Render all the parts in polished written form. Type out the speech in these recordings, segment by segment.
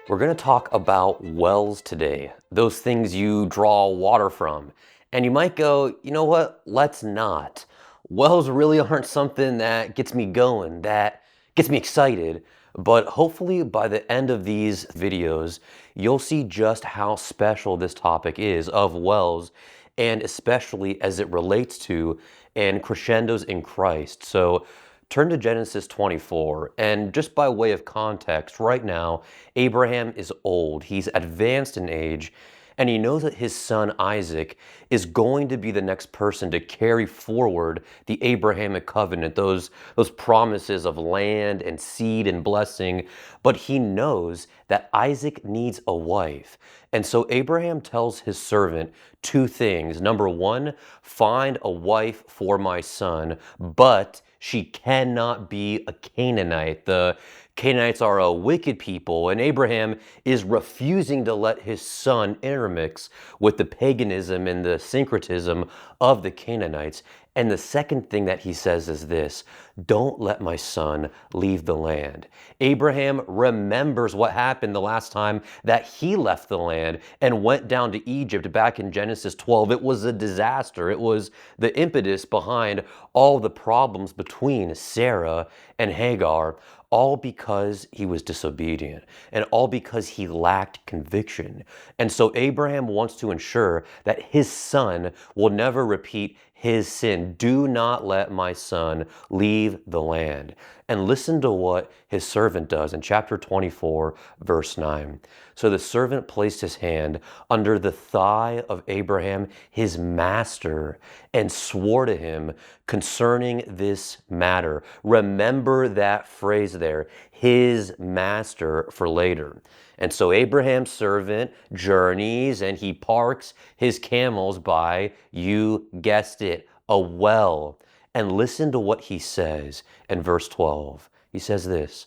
We're going to talk about wells today, those things you draw water from. And you might go, you know what? Let's not. Wells really aren't something that gets me going, that gets me excited. But hopefully by the end of these videos, you'll see just how special this topic is of wells, and especially as it relates to and crescendos in Christ. So turn to Genesis 24, and just by way of context, right now, Abraham is old, he's advanced in age, and he knows that his son Isaac is going to be the next person to carry forward the Abrahamic covenant, those promises of land and seed and blessing. But he knows that Isaac needs a wife. And so Abraham tells his servant two things. Number one, find a wife for my son, but she cannot be a Canaanite. The Canaanites are a wicked people, and Abraham is refusing to let his son intermix with the paganism and the syncretism of the Canaanites. And the second thing that he says is this: don't let my son leave the land. Abraham remembers what happened the last time that he left the land and went down to Egypt back in Genesis 12. It was a disaster. It was the impetus behind all the problems between Sarah and Hagar, all because he was disobedient and all because he lacked conviction. And so Abraham wants to ensure that his son will never repeat his sin. Do not let my son leave the land. And listen to what his servant does in chapter 24, verse 9. So the servant placed his hand under the thigh of Abraham, his master, and swore to him concerning this matter. Remember that phrase there, his master, for later. And so Abraham's servant journeys and he parks his camels by, you guessed it, a well. And listen to what he says in verse 12. He says this: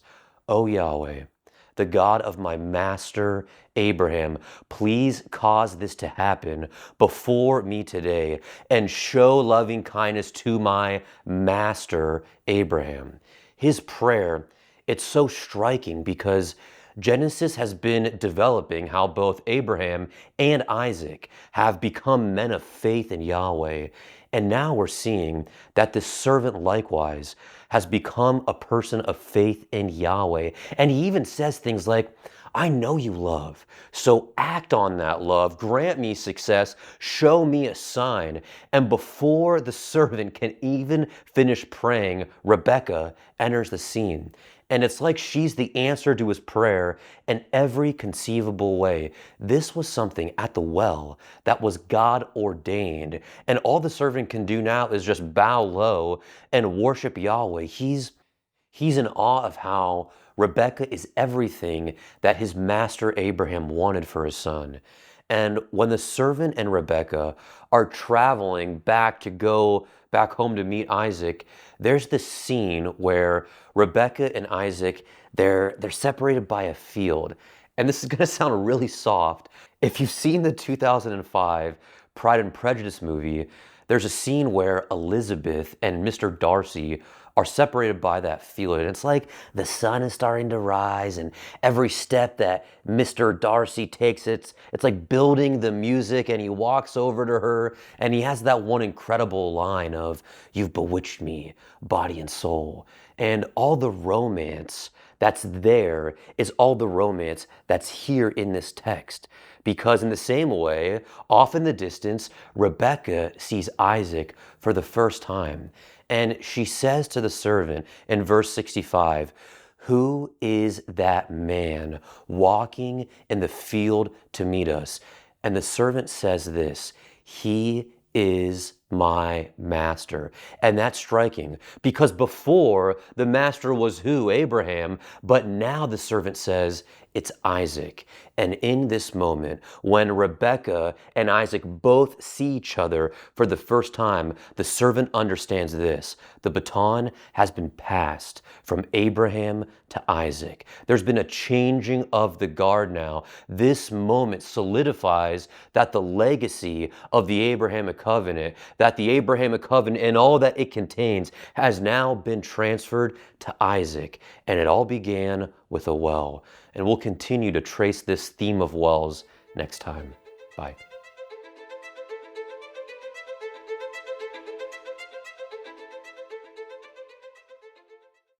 O Yahweh, the God of my master Abraham, please cause this to happen before me today and show loving kindness to my master Abraham. His prayer, it's so striking because Genesis has been developing how both Abraham and Isaac have become men of faith in Yahweh. And now we're seeing that this servant likewise has become a person of faith in Yahweh. And he even says things like, I know you love, so act on that love. Grant me success. Show me a sign. And before the servant can even finish praying, Rebecca enters the scene. And it's like she's the answer to his prayer in every conceivable way. This was something at the well that was God ordained. And all the servant can do now is just bow low and worship Yahweh. He's in awe of how Rebecca is everything that his master Abraham wanted for his son. And when the servant and Rebecca are traveling back to go back home to meet Isaac, there's this scene where Rebecca and Isaac, they're separated by a field. And this is going to sound really soft. If you've seen the 2005 Pride and Prejudice movie, there's a scene where Elizabeth and Mr. Darcy are separated by that field. And it's like the sun is starting to rise, and every step that Mr. Darcy takes, it's like building the music, and he walks over to her and he has that one incredible line of, you've bewitched me, body and soul. And all the romance that's there is all the romance that's here in this text. Because in the same way, off in the distance, Rebecca sees Isaac for the first time. And she says to the servant in verse 65, who is that man walking in the field to meet us? And the servant says this, he is my master. And that's striking because before the master was who? Abraham. But now the servant says it's Isaac. And in this moment, when Rebecca and Isaac both see each other for the first time, the servant understands this. The baton has been passed from Abraham to Isaac. There's been a changing of the guard now. This moment solidifies that the legacy of the Abrahamic covenant, that the Abrahamic covenant and all that it contains has now been transferred to Isaac. And it all began with a well. And we'll continue to trace this theme of wells next time. Bye.